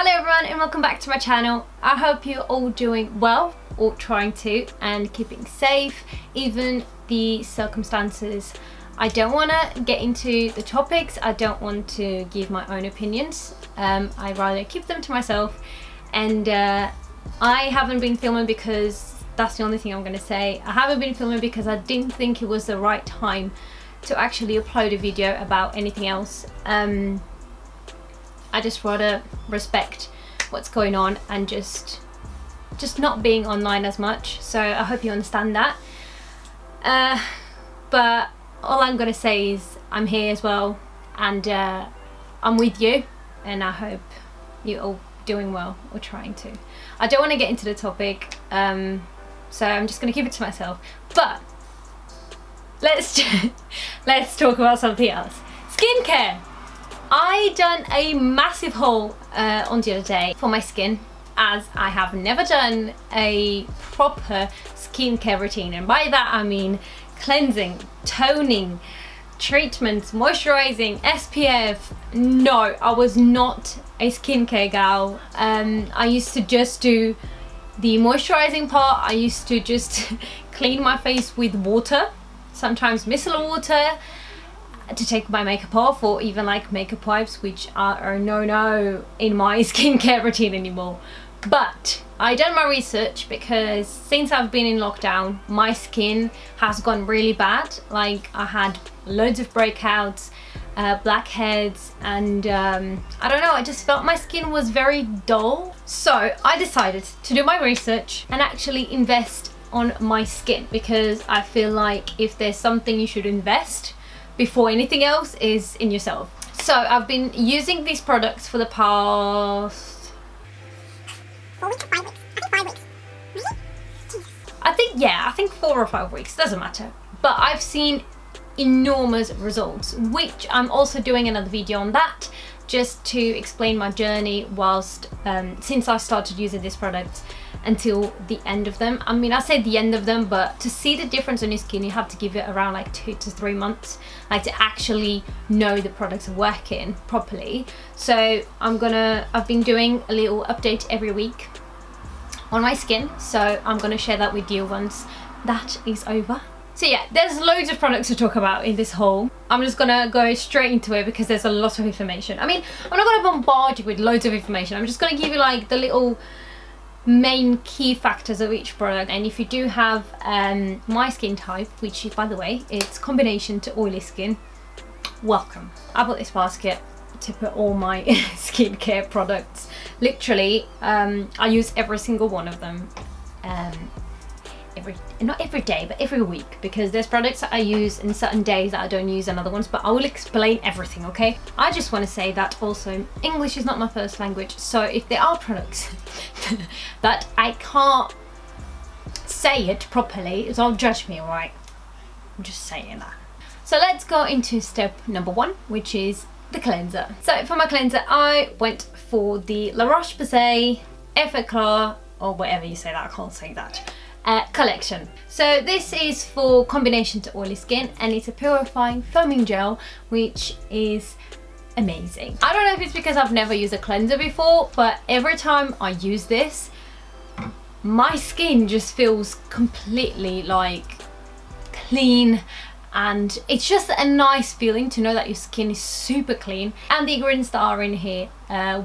Hello everyone and welcome back to my channel. I hope you're all doing well or trying to and keeping safe even the circumstances. I don't want to get into the topics, I don't want to give my own opinions. I'd rather keep them to myself, and I haven't been filming because that's the only thing I'm going to say. I haven't been filming because I didn't think it was the right time to actually upload a video about anything else. I just rather respect what's going on and just not being online as much, so I hope you understand that. But all I'm gonna say is I'm here as well, and I'm with you, and I hope you're all doing well or trying to. I don't want to get into the topic, so I'm just gonna keep it to myself. But let's talk about something else. Skincare. I done a massive haul on the other day for my skin, as I have never done a proper skincare routine, and by that I mean cleansing, toning, treatments, moisturizing, SPF. No, I was not a skincare gal. I used to just do the moisturizing part. I used to just clean my face with water, sometimes micellar water, to take my makeup off, or even like makeup wipes, which are a no-no in my skincare routine anymore. But I done my research, because since I've been in lockdown my skin has gone really bad. Like, I had loads of breakouts, blackheads, and I don't know, I just felt my skin was very dull. So I decided to do my research and actually invest on my skin, because I feel like if there's something you should invest before anything else is in yourself. So I've been using these products for the past 4 weeks, 5 weeks. I think 5 weeks. Really? Jesus. I think 4 or 5 weeks, doesn't matter. But I've seen enormous results, which I'm also doing another video on that, just to explain my journey whilst since I started using this product until the end of them. I mean, I say the end of them, but to see the difference on your skin you have to give it around like 2 to 3 months, like to actually know the products are working properly. So I've been doing a little update every week on my skin, so I'm gonna share that with you once that is over. So yeah, there's loads of products to talk about in this haul. I'm just gonna go straight into it because there's a lot of information. I mean, I'm not gonna bombard you with loads of information. I'm just gonna give you like the little main key factors of each product. And if you do have my skin type, which by the way, it's combination to oily skin, welcome. I bought this basket to put all my skincare products. Literally, I use every single one of them. Not every day, but every week, because there's products that I use in certain days that I don't use in other ones, but I will explain everything, okay? I just want to say that also English is not my first language, so if there are products that I can't say it properly, don't judge me, alright? I'm just saying that. So let's go into step number 1, which is the cleanser. So for my cleanser, I went for the La Roche-Posay Effaclar, or whatever you say that, I can't say that, collection. So this is for combination to oily skin, and it's a purifying foaming gel, which is amazing. I don't know if it's because I've never used a cleanser before, but every time I use this, my skin just feels completely like clean, and it's just a nice feeling to know that your skin is super clean. And the ingredients that are in here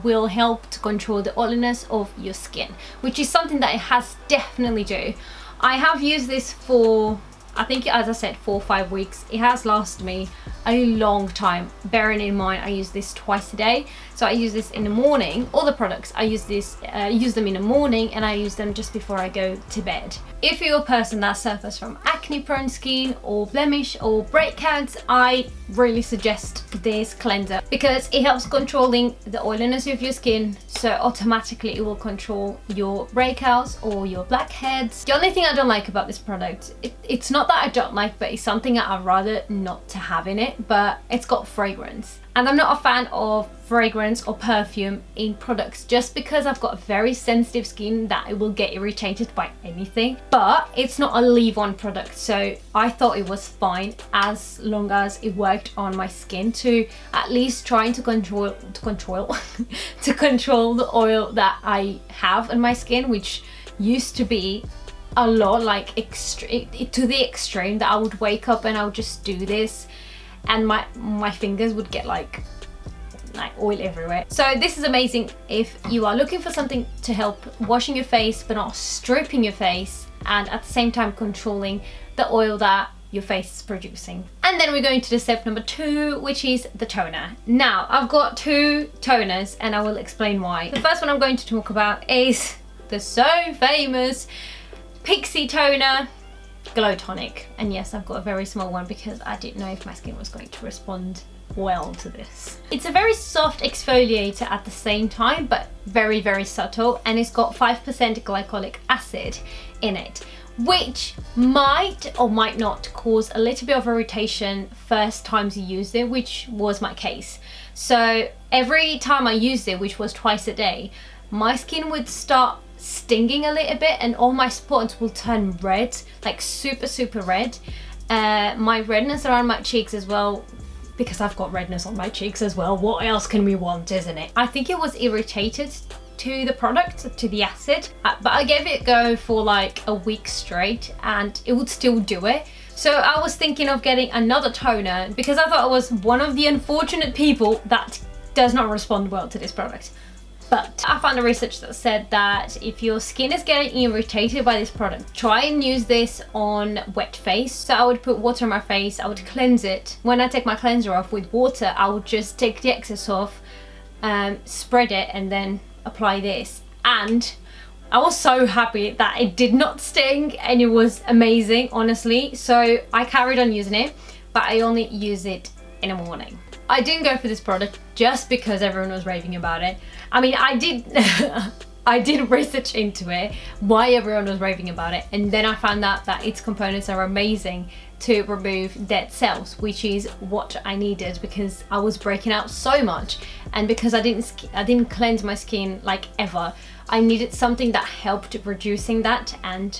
will help to control the oiliness of your skin, which is something that it has definitely do. I have used this for, I think, as I said, 4 or 5 weeks. It has lasted me a long time, bearing in mind I use this twice a day. So I use this in the morning. All the products I use them in the morning, and I use them just before I go to bed. If you're a person that suffers from acne prone skin or blemish or breakouts, I really suggest this cleanser, because it helps controlling the oiliness of your skin, so automatically it will control your breakouts or your blackheads. The only thing I don't like about this product, it's not not that I don't like, but it's something that I'd rather not to have in it, but it's got fragrance. And I'm not a fan of fragrance or perfume in products just because I've got a very sensitive skin that it will get irritated by anything. But it's not a leave-on product, so I thought it was fine as long as it worked on my skin to at least trying to control to control the oil that I have in my skin, which used to be a lot, like to the extreme that I would wake up and I would just do this and my fingers would get like oil everywhere. So this is amazing if you are looking for something to help washing your face but not stripping your face, and at the same time controlling the oil that your face is producing. And then we're going to the step number 2, which is the toner. Now I've got 2 toners and I will explain why. The first one I'm going to talk about is the so famous Pixi toner Glow Tonic. And yes, I've got a very small one because I didn't know if my skin was going to respond well to this. It's a very soft exfoliator at the same time, but very, very subtle, and it's got 5% glycolic acid in it, which might or might not cause a little bit of irritation first times you use it, which was my case. So every time I used it, which was twice a day, my skin would start stinging a little bit and all my spots will turn red, like super red. My redness around my cheeks as well, because I've got redness on my cheeks as well. What else can we want, isn't it? I think it was irritated to the product, to the acid, but I gave it a go for like a week straight and it would still do it. So I was thinking of getting another toner because I thought I was one of the unfortunate people that does not respond well to this product. But I found a research that said that if your skin is getting irritated by this product, try and use this on wet face. So I would put water on my face, I would cleanse it. When I take my cleanser off with water, I would just take the excess off, spread it, and then apply this. And I was so happy that it did not sting and it was amazing, honestly. So I carried on using it, but I only use it in the morning. I didn't go for this product just because everyone was raving about it. I mean, I did I did research into it, why everyone was raving about it, and then I found out that its components are amazing to remove dead cells, which is what I needed because I was breaking out so much, and because I didn't cleanse my skin like ever, I needed something that helped reducing that, and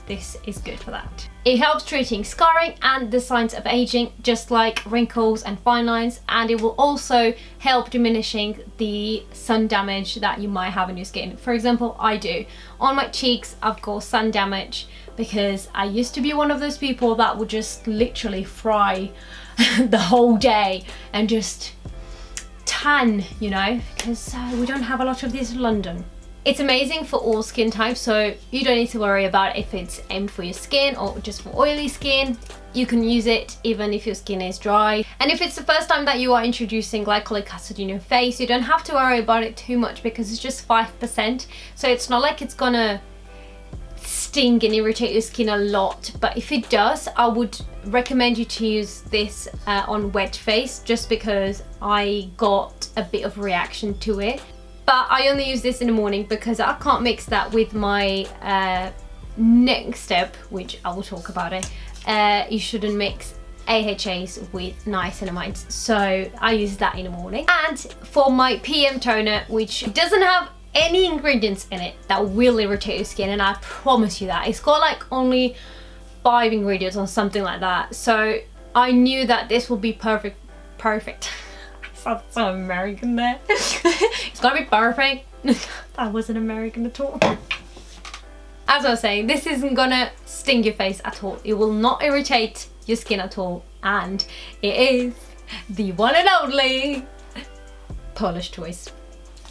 this is good for that. It helps treating scarring and the signs of aging, just like wrinkles and fine lines, and it will also help diminishing the sun damage that you might have on your skin. For example, I do. On my cheeks, I've got sun damage because I used to be one of those people that would just literally fry the whole day and just tan, you know, because we don't have a lot of this in London. It's amazing for all skin types, so you don't need to worry about if it's aimed for your skin or just for oily skin. You can use it even if your skin is dry. And if it's the first time that you are introducing glycolic acid in your face, you don't have to worry about it too much because it's just 5%. So it's not like it's gonna sting and irritate your skin a lot. But if it does, I would recommend you to use this on wet face, just because I got a bit of reaction to it. But I only use this in the morning because I can't mix that with my next step, which I will talk about it. You shouldn't mix AHAs with niacinamides, so I use that in the morning. And for my PM toner, which doesn't have any ingredients in it that will irritate your skin, and I promise you that. It's got like only 5 ingredients or something like that. So I knew that this would be perfect. Sounds so American there. It's gonna be perfect. I wasn't American at all. As I was saying, this isn't gonna sting your face at all. It will not irritate your skin at all. And it is the one and only Paula's Choice.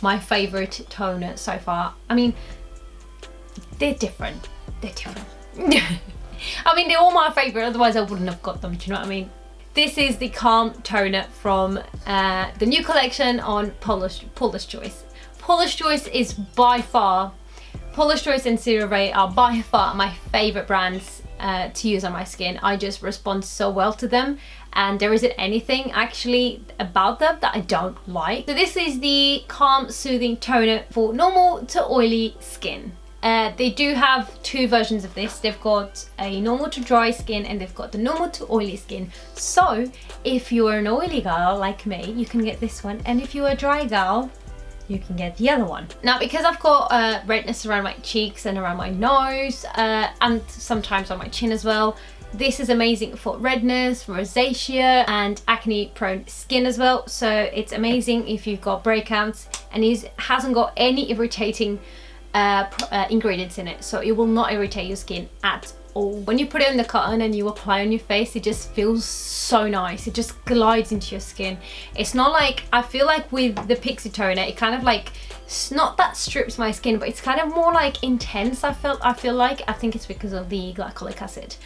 My favorite toner so far. I mean, they're different. They're different. I mean, they're all my favorite, otherwise I wouldn't have got them, do you know what I mean? This is the Calm Toner from the new collection on Paula's Choice. Paula's Choice is by far, Paula's Choice and CeraVe are by far my favourite brands to use on my skin. I just respond so well to them, and there isn't anything actually about them that I don't like. So this is the Calm Soothing Toner for normal to oily skin. They do have two versions of this. They've got a normal to dry skin and they've got the normal to oily skin. So if you're an oily girl like me, you can get this one, and if you're a dry girl, you can get the other one. Now, because I've got redness around my cheeks and around my nose, and sometimes on my chin as well, this is amazing for redness, rosacea and acne prone skin as well. So it's amazing if you've got breakouts, and it hasn't got any irritating ingredients in it, so it will not irritate your skin at all. When you put it in the cotton and you apply on your face, it just feels so nice. It just glides into your skin. It's not like, I feel like with the Pixi toner, it kind of like, it's not that strips my skin, but it's kind of more like intense. I feel like, I think it's because of the glycolic acid.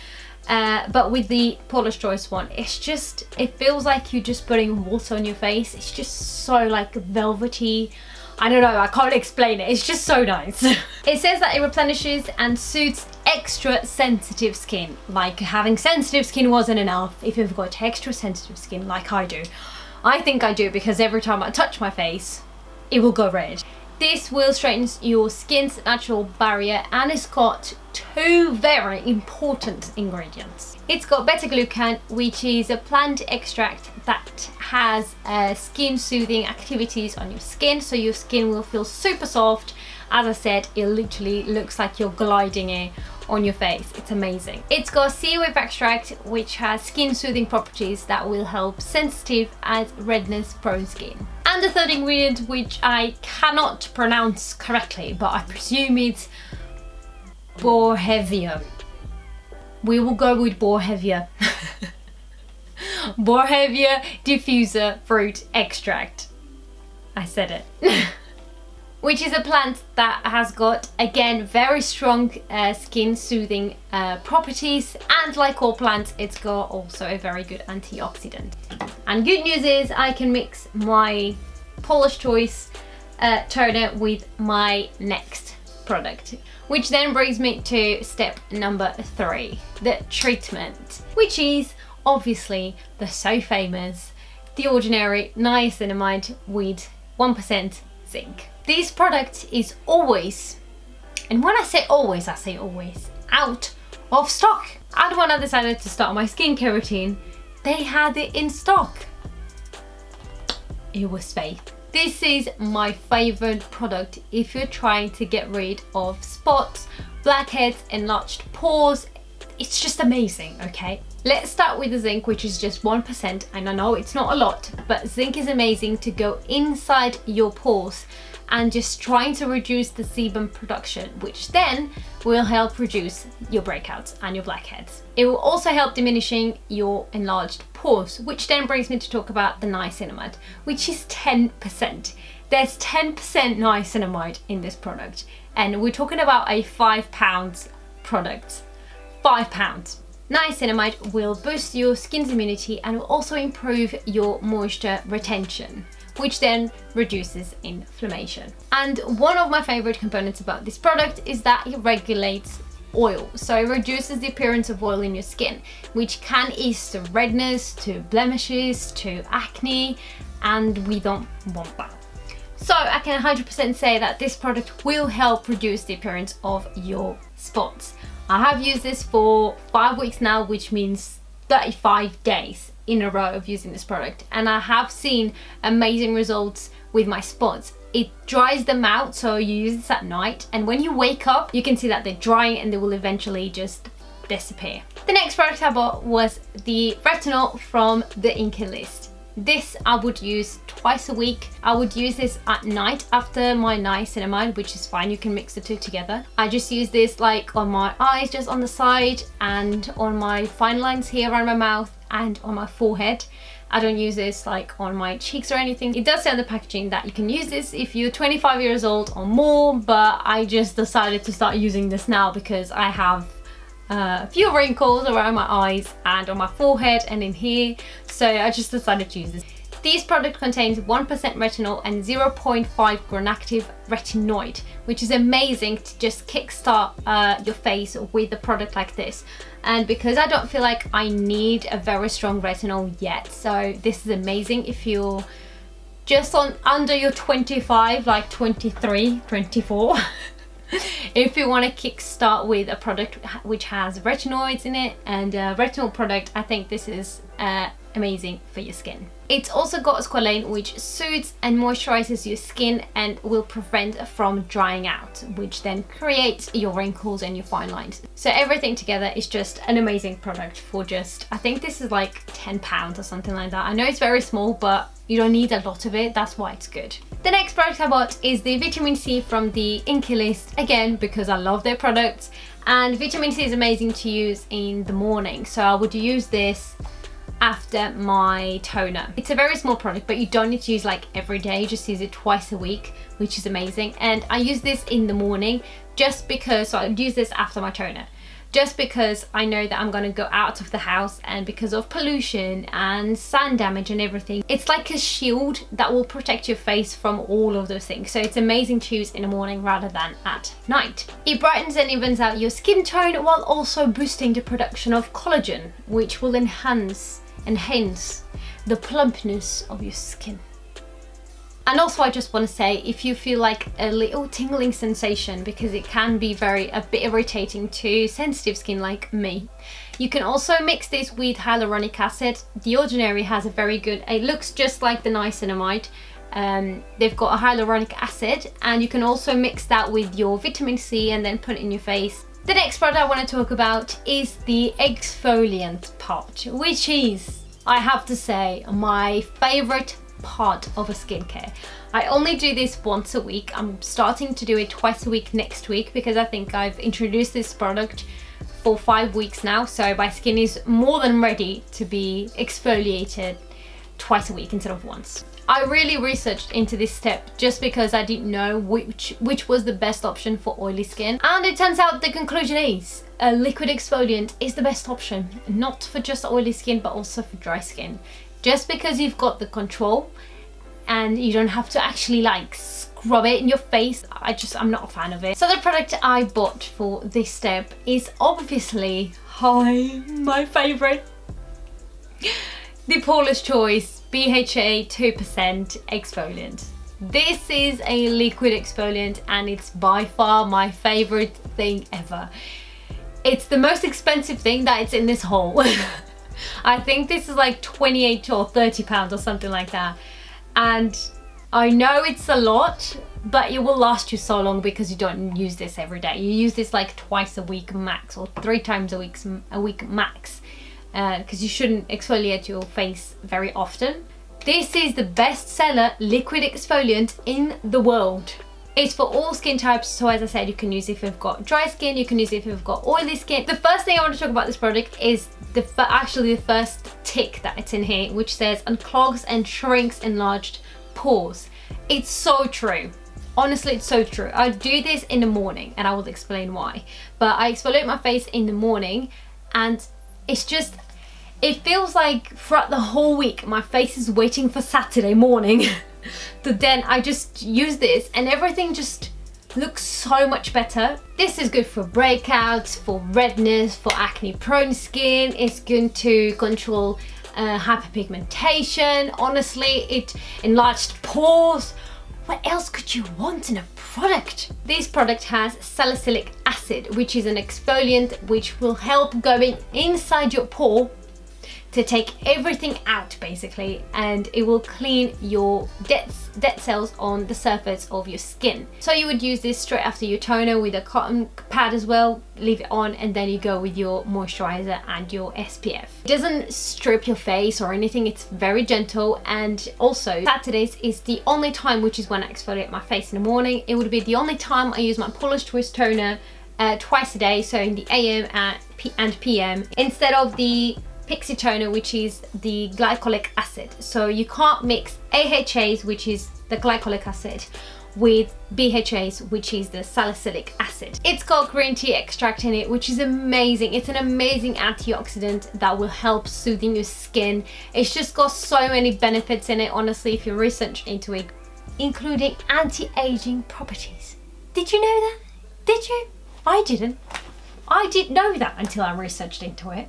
But with the Paula's Choice one, it's just, it feels like you're just putting water on your face. It's just so like velvety. I don't know, I can't explain it. It's just so nice. It says that it replenishes and suits extra sensitive skin. Like having sensitive skin wasn't enough. If you've got extra sensitive skin like I do. I think I do, because every time I touch my face, it will go red. This will straighten your skin's natural barrier, and it's got two very important ingredients. It's got beta-glucan, which is a plant extract that has skin soothing activities on your skin, so your skin will feel super soft. As I said, it literally looks like you're gliding it on your face. It's amazing. It's got seaweed extract, which has skin soothing properties that will help sensitive and redness prone skin. And the third ingredient, which I cannot pronounce correctly, but I presume it's Borhevia. We will go with Borhevia. Borhevia diffuser fruit extract. I said it. Which is a plant that has got, again, very strong skin soothing properties, and like all plants, it's got also a very good antioxidant. And good news is I can mix my Paula's Choice toner with my next product, which then brings me to step number 3, the treatment, which is obviously the so famous, the ordinary niacinamide with 1% zinc. This product is always, and when I say always, out of stock. And when I decided to start my skincare routine, they had it in stock. It was fake. This is my favorite product if you're trying to get rid of spots, blackheads, enlarged pores. It's just amazing, okay? Let's start with the zinc, which is just 1%, and I know it's not a lot, but zinc is amazing to go inside your pores and just trying to reduce the sebum production, which then will help reduce your breakouts and your blackheads. It will also help diminishing your enlarged pores, which then brings me to talk about the niacinamide, which is 10%. There's 10% niacinamide in this product, and we're talking about a £5 product. £5. Niacinamide will boost your skin's immunity and will also improve your moisture retention, which then reduces inflammation. And one of my favorite components about this product is that it regulates oil. So it reduces the appearance of oil in your skin, which can ease to redness, to blemishes, to acne, and we don't want that. So I can 100% say that this product will help reduce the appearance of your spots. I have used this for 5 weeks now, which means 35 days in a row of using this product, and I have seen amazing results with my spots. It dries them out, so you use this at night, and when you wake up you can see that they're drying and they will eventually just disappear. The next product I bought was the retinol from the Inky list. This I would use twice a week. I would use this at night after my niacinamide, which is fine, you can mix the two together. I just use this like on my eyes, just on the side, and on my fine lines here around my mouth and on my forehead. I don't use this like on my cheeks or anything. It does say on the packaging that you can use this if you're 25 years old or more, but I just decided to start using this now because I have a few wrinkles around my eyes and on my forehead and in here, so I just decided to use this. This product contains 1% retinol and 0.5 gram-active retinoid, which is amazing to just kickstart your face with a product like this. And because I don't feel like I need a very strong retinol yet, so this is amazing if you're just under your 25, like 23, 24. if you want to kickstart with a product which has retinoids in it and a retinol product, I think this is amazing for your skin. It's also got squalane, which soothes and moisturizes your skin and will prevent from drying out, which then creates your wrinkles and your fine lines. So everything together is just an amazing product for just, I think this is like £10 or something like that. I know it's very small, but you don't need a lot of it, that's why it's good. The next product I bought is the vitamin C from the Inky list, again because I love their products, and vitamin C is amazing to use in the morning, so I would use this after my toner. It's a very small product, but you don't need to use like every day, just use it twice a week, which is amazing. And I use this in the morning just because, so I use this after my toner, just because I know that I'm gonna go out of the house, and because of pollution and sun damage and everything, it's like a shield that will protect your face from all of those things. So it's amazing to use in the morning rather than at night. It brightens and evens out your skin tone while also boosting the production of collagen, which will enhance the plumpness of your skin. And also I just want to say, if you feel like a little tingling sensation, because it can be a bit irritating to sensitive skin like me, you can also mix this with hyaluronic acid. The Ordinary has a very good, it looks just like the niacinamide. They've got a hyaluronic acid, and you can also mix that with your vitamin C and then put it in your face. The next product I want to talk about is the exfoliant part, which is, I have to say, my favorite part of a skincare. I only do this once a week. I'm starting to do it twice a week next week, because I think I've introduced this product for 5 weeks now, so my skin is more than ready to be exfoliated twice a week instead of once. I really researched into this step just because I didn't know which was the best option for oily skin, and it turns out the conclusion is a liquid exfoliant is the best option, not for just oily skin but also for dry skin, just because you've got the control and you don't have to actually like scrub it in your face. I'm not a fan of it. So the product I bought for this step is obviously my favorite, the Paula's Choice BHA 2% exfoliant. This is a liquid exfoliant and it's by far my favorite thing ever. It's the most expensive thing that it's in this haul. I think this is like 28 or 30 pounds or something like that. And I know it's a lot, but it will last you so long because you don't use this every day. You use this like twice a week max, or 3 times a week max. Because you shouldn't exfoliate your face very often. This is the best seller liquid exfoliant in the world. It's for all skin types, so as I said, you can use it if you've got dry skin, you can use it if you've got oily skin. The first thing I want to talk about this product is actually the first tick that it's in here, which says unclogs and shrinks enlarged pores. It's so true. Honestly, it's so true. I do this in the morning and I will explain why. But I exfoliate my face in the morning, and it's just, it feels like throughout the whole week my face is waiting for Saturday morning to then I just use this and everything just looks so much better. This is good for breakouts, for redness, for acne prone skin. It's good to control hyperpigmentation. Honestly, it enlarged pores. What else could you want in a product? This product has salicylic acid, which is an exfoliant which will help going inside your pore to take everything out basically, and it will clean your dead cells on the surface of your skin. So you would use this straight after your toner with a cotton pad as well, leave it on, and then you go with your moisturizer and your SPF. It doesn't strip your face or anything, it's very gentle. And also Saturdays is the only time, which is when I exfoliate my face in the morning, it would be the only time I use my Paula's Choice toner twice a day, so in the AM and PM, instead of the Pixi toner, which is the glycolic acid. So you can't mix AHAs, which is the glycolic acid, with BHAs, which is the salicylic acid. It's got green tea extract in it, which is amazing. It's an amazing antioxidant that will help soothing your skin. It's just got so many benefits in it, honestly, if you research into it, including anti-aging properties. Did you know that? Did you? I didn't. I didn't know that until I researched into it.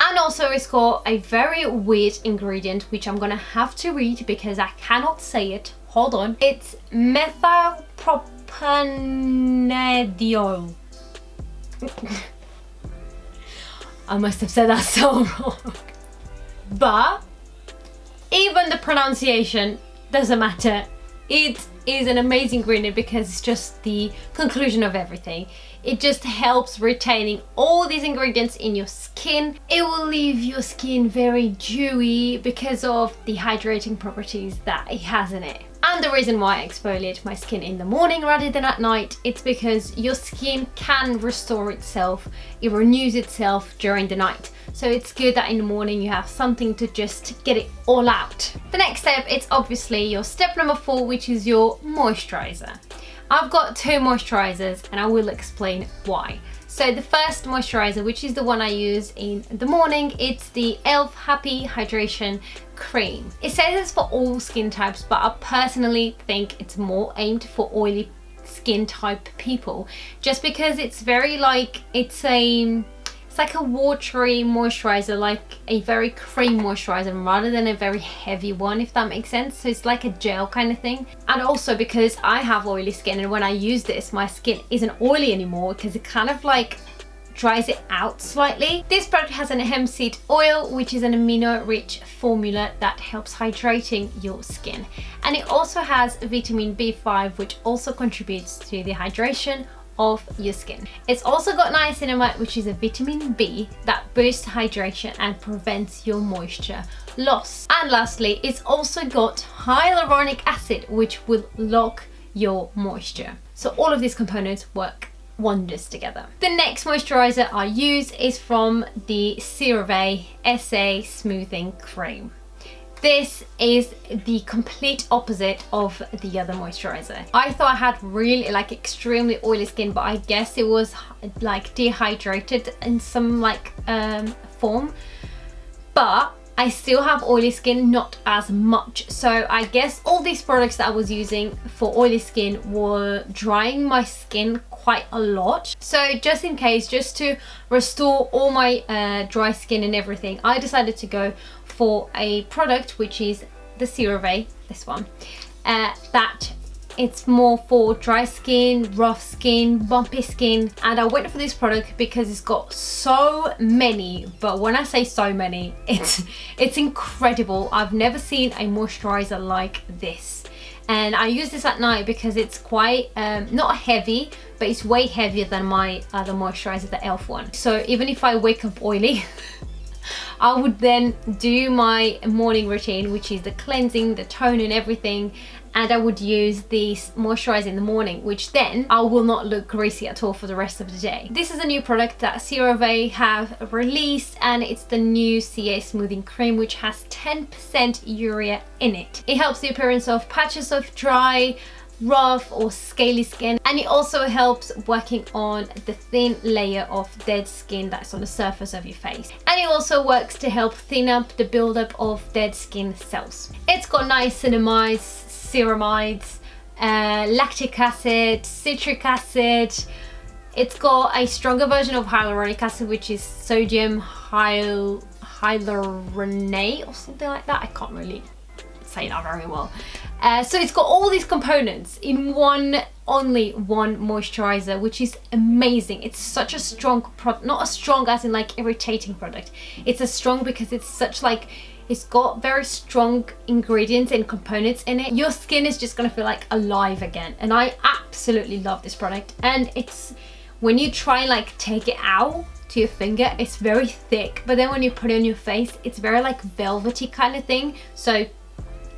And also it's got a very weird ingredient, which I'm gonna have to read because I cannot say it. Hold on. It's methylpropylene cannabidiol. I must have said that so wrong. But even the pronunciation doesn't matter. It is an amazing ingredient because it's just the conclusion of everything. It just helps retaining all these ingredients in your skin. It will leave your skin very dewy because of the hydrating properties that it has in it. And the reason why I exfoliate my skin in the morning rather than at night, it's because your skin can restore itself. It renews itself during the night. So it's good that in the morning you have something to just get it all out. The next step, it's obviously your step number 4, which is your moisturizer. I've got 2 moisturizers and I will explain why. So the first moisturizer, which is the one I use in the morning, it's the e.l.f. Happy Hydration Cream. It says it's for all skin types, but I personally think it's more aimed for oily skin type people, just because it's very like, it's like a watery moisturizer, like a very cream moisturizer rather than a very heavy one, if that makes sense. So it's like a gel kind of thing. And also because I have oily skin, and when I use this, my skin isn't oily anymore because it kind of like dries it out slightly. This product has an hemp seed oil, which is an amino-rich formula that helps hydrating your skin. And it also has vitamin B5, which also contributes to the hydration of your skin. It's also got niacinamide, which is a vitamin B that boosts hydration and prevents your moisture loss. And lastly, it's also got hyaluronic acid, which will lock your moisture. So all of these components work wonders together. The next moisturizer I use is from the CeraVe SA Smoothing Cream. This is the complete opposite of the other moisturizer. I thought I had really like extremely oily skin, but I guess it was like dehydrated in some like form. But I still have oily skin, not as much. So I guess all these products that I was using for oily skin were drying my skin quite a lot. So just in case, just to restore all my dry skin and everything, I decided to go for a product which is the CeraVe, this one, that it's more for dry skin, rough skin, bumpy skin. And I went for this product because it's got so many, but when I say so many, it's incredible. I've never seen a moisturizer like this. And I use this at night because it's quite not heavy, but it's way heavier than my other moisturizer, the e.l.f. one. So even if I wake up oily, I would then do my morning routine, which is the cleansing, the tone and everything, and I would use this moisturizer in the morning, which then I will not look greasy at all for the rest of the day. This is a new product that CeraVe have released, and it's the new CA Smoothing Cream, which has 10% urea in it. It helps the appearance of patches of dry, rough or scaly skin, and it also helps working on the thin layer of dead skin that's on the surface of your face. And it also works to help thin up the buildup of dead skin cells. It's got niacinamides, ceramides, lactic acid, citric acid. It's got a stronger version of hyaluronic acid, which is sodium hyaluronate or something like that. I can't really say that very well. So it's got all these components in only one moisturizer, which is amazing. It's such a strong product, not as strong as in like irritating product. It's as strong because it's such like, it's got very strong ingredients and components in it. Your skin is just gonna feel like alive again. And I absolutely love this product. And it's, when you try and like take it out to your finger, it's very thick, but then when you put it on your face, it's very like velvety kind of thing. So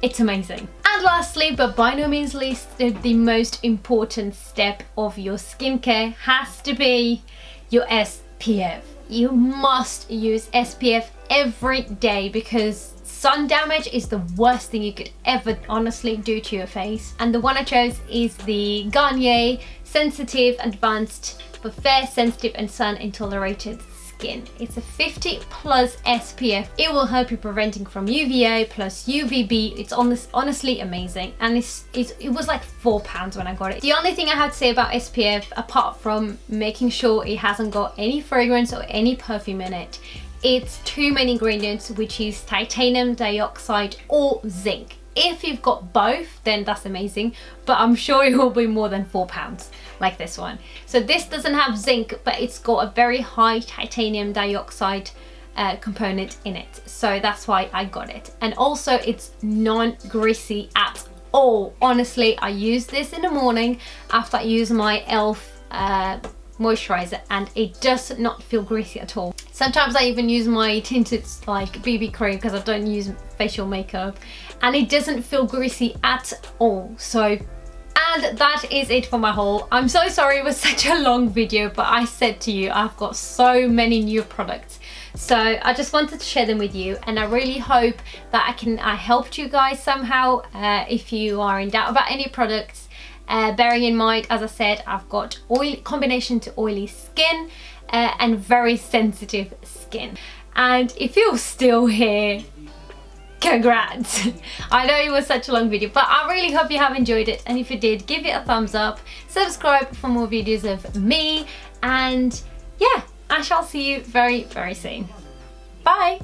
it's amazing. And lastly, but by no means least, the most important step of your skincare has to be your SPF. You must use SPF every day because sun damage is the worst thing you could ever honestly do to your face. And the one I chose is the Garnier Sensitive Advanced for Fair, Sensitive and Sun Intolerated Skin. It's a 50+ SPF. It will help you preventing from UVA plus UVB. It's honestly amazing, and it was like £4 when I got it. The only thing I have to say about SPF, apart from making sure it hasn't got any fragrance or any perfume in it, it's two main ingredients, which is titanium dioxide or zinc. If you've got both, then that's amazing, but I'm sure it will be more than £4 like this one. So this doesn't have zinc, but it's got a very high titanium dioxide component in it, so that's why I got it. And also it's non-greasy at all. Honestly, I use this in the morning after I use my e.l.f. moisturizer, and it does not feel greasy at all. Sometimes I even use my tinted like BB cream because I don't use facial makeup, and it doesn't feel greasy at all. So, and that is it for my haul. I'm so sorry it was such a long video, but I said to you, I've got so many new products. So I just wanted to share them with you, and I really hope that I helped you guys somehow. If you are in doubt about any products, bearing in mind, as I said, I've got oil combination to oily skin and very sensitive skin. And if you're still here, congrats. I know it was such a long video, but I really hope you have enjoyed it, and if you did, give it a thumbs up, subscribe for more videos of me, and yeah, I shall see you very, very soon. Bye!